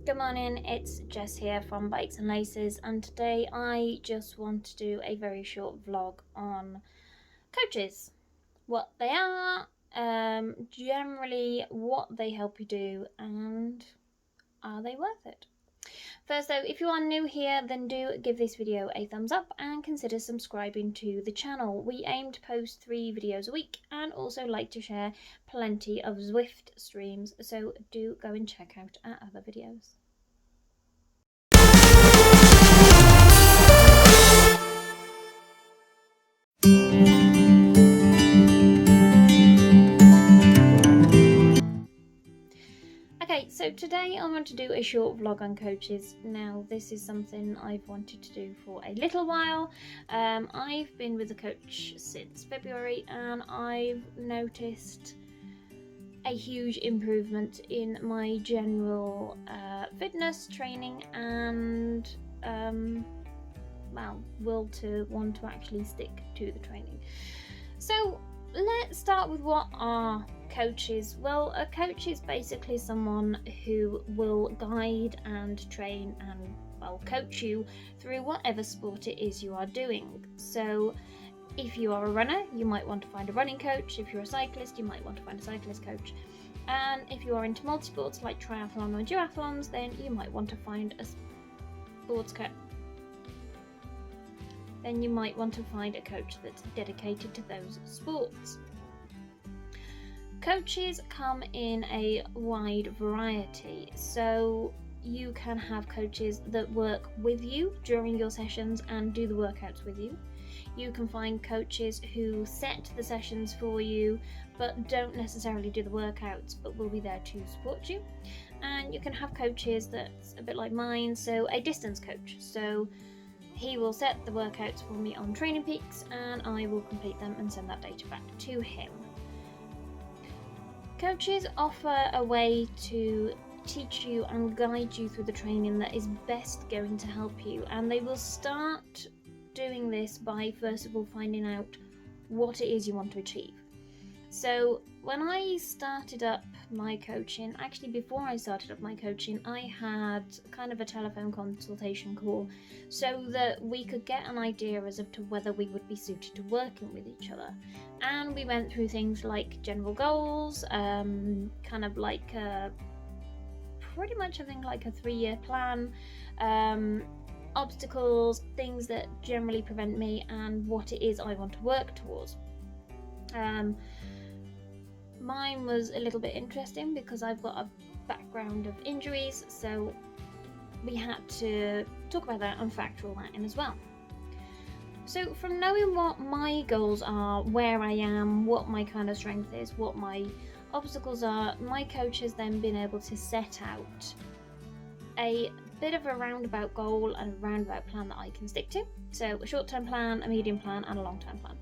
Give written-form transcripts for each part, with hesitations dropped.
Good morning, it's Jess here from Bikes and Laces, and today I just want to do a very short vlog on coaches. What they are, generally what they help you do, and are they worth it? First though, if you are new here, then do give this video a thumbs up and consider subscribing to the channel. We aim to post 3 videos a week and also like to share plenty of Zwift streams, so do go and check out our other videos. Okay, so today I want to do a short vlog on coaches. Now, this is something I've wanted to do for a little while. I've been with a coach since February and I've noticed a huge improvement in my general fitness, training and will to want to actually stick to the training. So let's start with what are coaches. Well, a coach is basically someone who will guide and train and coach you through whatever sport it is you are doing. So if you are a runner, you might want to find a running coach. If you're a cyclist, you might want to find a cyclist coach. And if you are into multi-sports like triathlon or duathlons, then you might want to find a sports coach. Then you might want to find a coach that's dedicated to those sports. Coaches come in a wide variety, so you can have coaches that work with you during your sessions and do the workouts with you. You can find coaches who set the sessions for you but don't necessarily do the workouts but will be there to support you. And you can have coaches that's a bit like mine, so a distance coach. So he will set the workouts for me on Training Peaks and I will complete them and send that data back to him. Coaches offer a way to teach you and guide you through the training that is best going to help you, and they will start doing this by first of all finding out what it is you want to achieve. So when I started up my coaching, actually before I started up my coaching, I had kind of a telephone consultation call so that we could get an idea as to whether we would be suited to working with each other. And we went through things like general goals, kind of like pretty much I think like a 3-year plan, obstacles, things that generally prevent me, and what it is I want to work towards. Mine was a little bit interesting because I've got a background of injuries, so we had to talk about that and factor all that in as well. So from knowing what my goals are, where I am, what my kind of strength is, what my obstacles are, my coach has then been able to set out a bit of a roundabout goal and a roundabout plan that I can stick to. So a short-term plan, a medium plan and a long-term plan.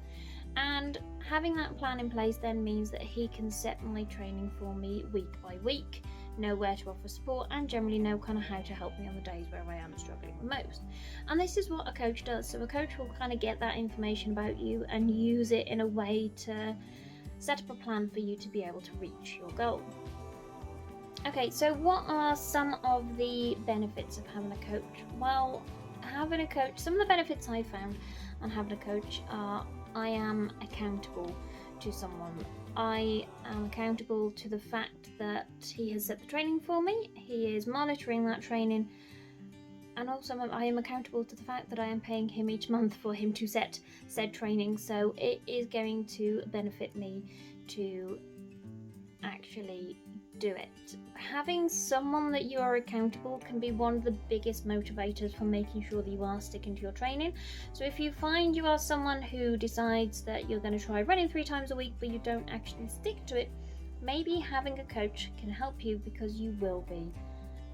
And having that plan in place then means that he can set my training for me week by week, know where to offer support and generally know kind of how to help me on the days where I am struggling the most. And this is what a coach does. So a coach will kind of get that information about you and use it in a way to set up a plan for you to be able to reach your goal. Okay, so what are some of the benefits of having a coach? Well, having a coach, some of the benefits I found on having a coach are I am accountable to someone. I am accountable to the fact that he has set the training for me, he is monitoring that training, and also I am accountable to the fact that I am paying him each month for him to set said training, so it is going to benefit me to actually do it. Having someone that you are accountable can be one of the biggest motivators for making sure that you are sticking to your training. So if you find you are someone who decides that you're going to try running 3 times a week but you don't actually stick to it, maybe having a coach can help you because you will be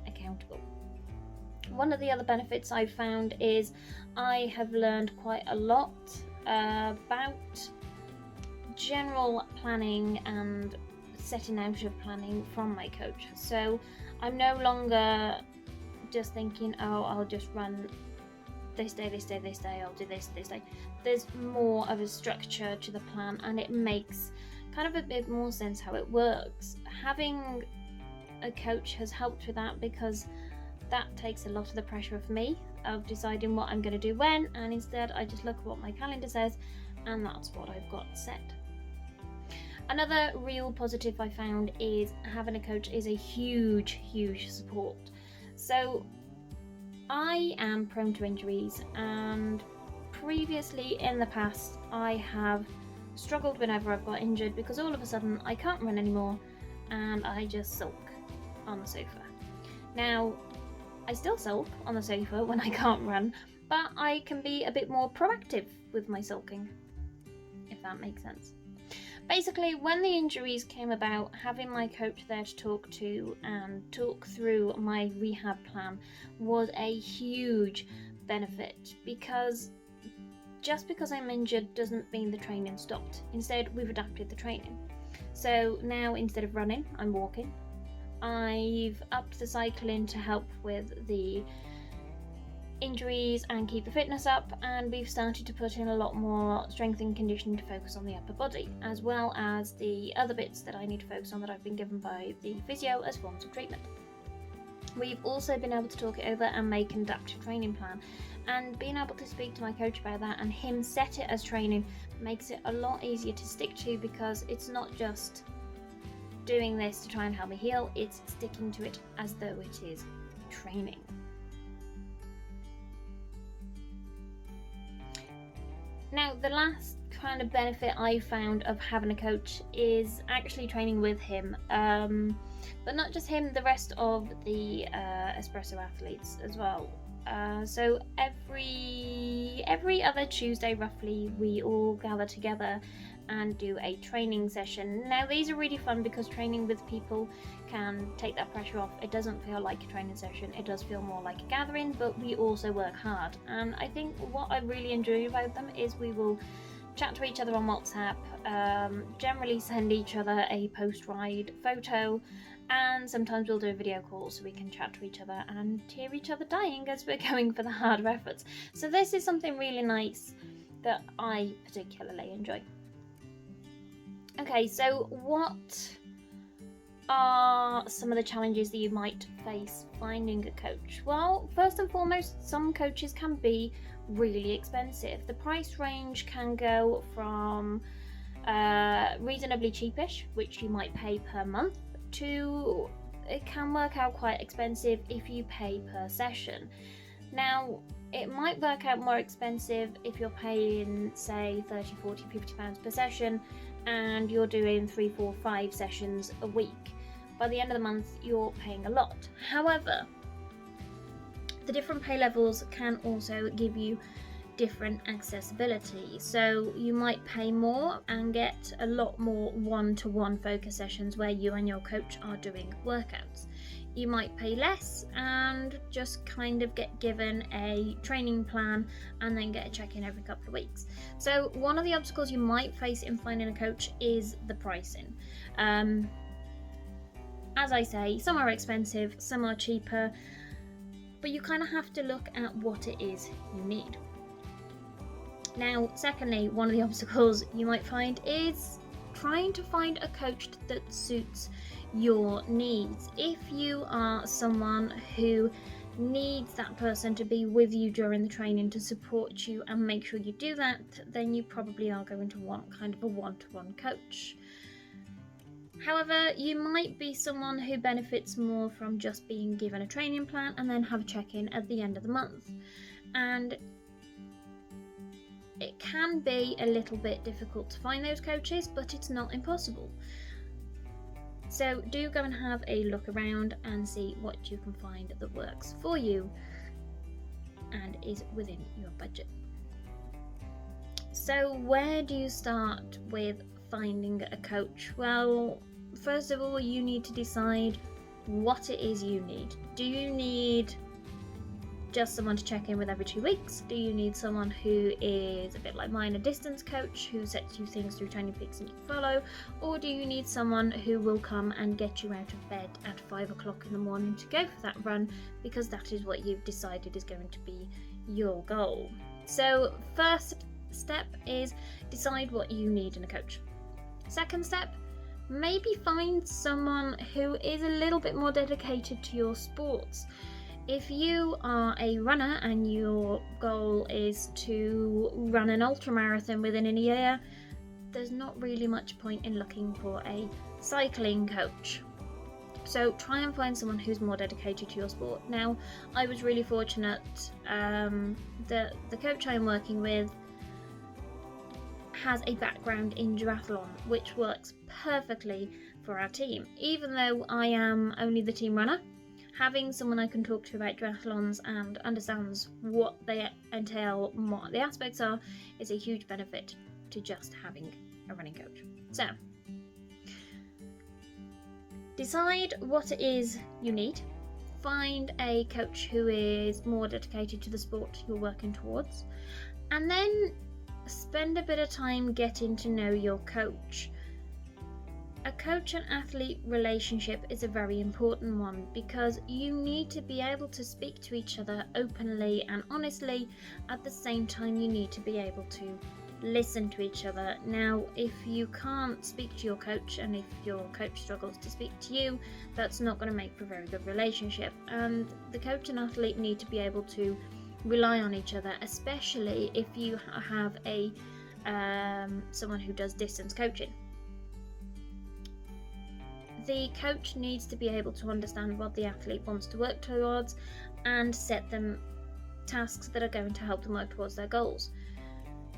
accountable. One of the other benefits I've found is I have learned quite a lot about general planning and setting out of planning from my coach. So I'm no longer just thinking, oh, I'll just run this day, I'll do this day. There's more of a structure to the plan and it makes kind of a bit more sense how it works. Having a coach has helped with that because that takes a lot of the pressure off me of deciding what I'm going to do when, and instead I just look at what my calendar says, and that's what I've got set. Another real positive I found is having a coach is a huge support. So I am prone to injuries, and previously in the past I have struggled whenever I've got injured because all of a sudden I can't run anymore and I just sulk on the sofa. Now, I still sulk on the sofa when I can't run, but I can be a bit more proactive with my sulking, if that makes sense. Basically, when the injuries came about, having my coach there to talk to and talk through my rehab plan was a huge benefit, because just because I'm injured doesn't mean the training stopped. Instead, we've adapted the training. So now instead of running, I'm walking. I've upped the cycling to help with the injuries and keep the fitness up, and we've started to put in a lot more strength and conditioning to focus on the upper body, as well as the other bits that I need to focus on that I've been given by the physio as forms of treatment. We've also been able to talk it over and make an adaptive training plan, and being able to speak to my coach about that and him set it as training makes it a lot easier to stick to, because it's not just doing this to try and help me heal, it's sticking to it as though it is training. Now, the last kind of benefit I found of having a coach is actually training with him, but not just him, the rest of the espresso athletes as well. So every other Tuesday roughly, we all gather together and do a training session. Now, these are really fun because training with people can take that pressure off. It doesn't feel like a training session, it does feel more like a gathering, but we also work hard. And I think what I really enjoy about them is we will chat to each other on WhatsApp, generally send each other a post-ride photo, and sometimes we'll do a video call so we can chat to each other and hear each other dying as we're going for the harder efforts. So this is something really nice that I particularly enjoy. Okay, so what are some of the challenges that you might face finding a coach? Well, first and foremost, some coaches can be really expensive. The price range can go from reasonably cheapish, which you might pay per month, to it can work out quite expensive if you pay per session. Now, it might work out more expensive if you're paying, say, 30, 40, 50 pounds per session and you're doing 3, 4, 5 sessions a week. By the end of the month, you're paying a lot. However, the different pay levels can also give you different accessibility. So you might pay more and get a lot more one-to-one focus sessions where you and your coach are doing workouts. You might pay less and just kind of get given a training plan and then get a check-in every couple of weeks. So one of the obstacles you might face in finding a coach is the pricing. As I say, some are expensive, some are cheaper, but you kind of have to look at what it is you need. Now, secondly, one of the obstacles you might find is trying to find a coach that suits your needs. If you are someone who needs that person to be with you during the training to support you and make sure you do that, then you probably are going to want kind of a one-to-one coach. However, you might be someone who benefits more from just being given a training plan and then have a check-in at the end of the month. And it can be a little bit difficult to find those coaches, but it's not impossible. So do go and have a look around and see what you can find that works for you and is within your budget. So where do you start with finding a coach? Well, first of all, you need to decide what it is you need. Do you need just someone to check in with every 2 weeks? Do you need someone who is a bit like mine, a distance coach who sets you things through Training Peaks and you follow? Or do you need someone who will come and get you out of bed at 5 o'clock in the morning to go for that run because that is what you've decided is going to be your goal? So first step is decide what you need in a coach. Second step, maybe find someone who is a little bit more dedicated to your sports. If you are a runner and your goal is to run an ultramarathon within a year, there's not really much point in looking for a cycling coach. So try and find someone who's more dedicated to your sport. Now, I was really fortunate. The coach I'm working with has a background in duathlon, which works perfectly for our team. Even though I am only the team runner, having someone I can talk to about duathlons and understands what they entail, what the aspects are, is a huge benefit to just having a running coach. So, decide what it is you need. Find a coach who is more dedicated to the sport you're working towards, and then spend a bit of time getting to know your coach. A coach and athlete relationship is a very important one because you need to be able to speak to each other openly and honestly. At the same time, you need to be able to listen to each other. Now, if you can't speak to your coach and if your coach struggles to speak to you, that's not going to make for a very good relationship. And the coach and athlete need to be able to rely on each other, especially if you have a someone who does distance coaching. The coach needs to be able to understand what the athlete wants to work towards and set them tasks that are going to help them work towards their goals.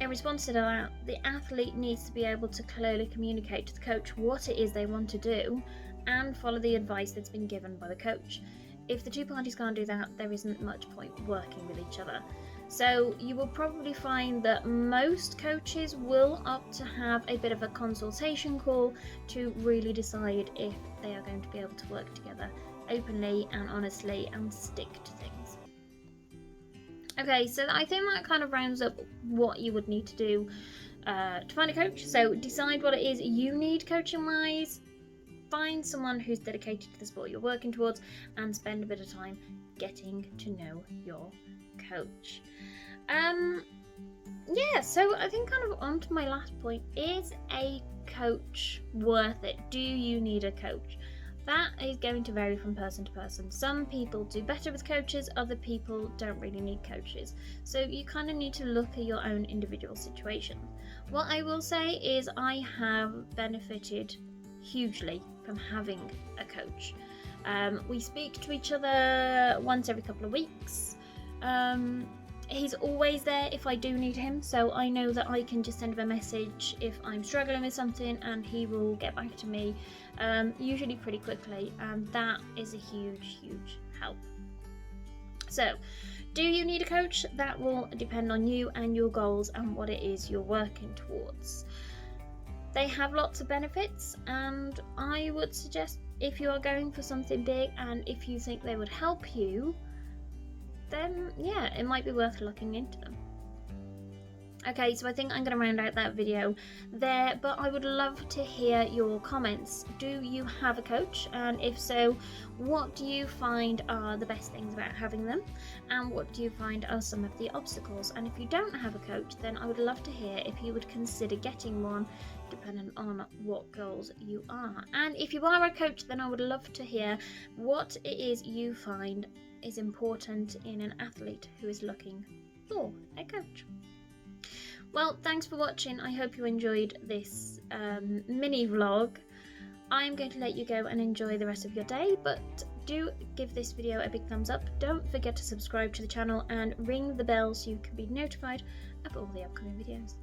In response to that, the athlete needs to be able to clearly communicate to the coach what it is they want to do and follow the advice that's been given by the coach. If the two parties can't do that, there isn't much point working with each other. So you will probably find that most coaches will opt to have a bit of a consultation call to really decide if they are going to be able to work together openly and honestly and stick to things. Okay, so I think that kind of rounds up what you would need to do to find a coach. So decide what it is you need coaching wise, find someone who's dedicated to the sport you're working towards, and spend a bit of time getting to know your coach. So I think kind of on to my last point, is a coach worth it? Do you need a coach? That is going to vary from person to person. Some people do better with coaches, other people don't really need coaches. So you kind of need to look at your own individual situation. What I will say is I have benefited hugely from having a coach. We speak to each other once every couple of weeks. He's always there if I do need him, so I know that I can just send him a message if I'm struggling with something and he will get back to me usually pretty quickly, and that is a huge help. So, do you need a coach? That will depend on you and your goals and what it is you're working towards. They have lots of benefits, and I would suggest if you are going for something big and if you think they would help you, then yeah, it might be worth looking into them. Okay, so I think I'm going to round out that video there, but I would love to hear your comments. Do you have a coach? And if so, what do you find are the best things about having them? And what do you find are some of the obstacles? And if you don't have a coach, then I would love to hear if you would consider getting one, depending on what goals you are. And if you are a coach, then I would love to hear what it is you find is important in an athlete who is looking for a coach. Well, thanks for watching. I hope you enjoyed this mini vlog. I'm going to let you go and enjoy the rest of your day, but do give this video a big thumbs up. Don't forget to subscribe to the channel and ring the bell so you can be notified of all the upcoming videos.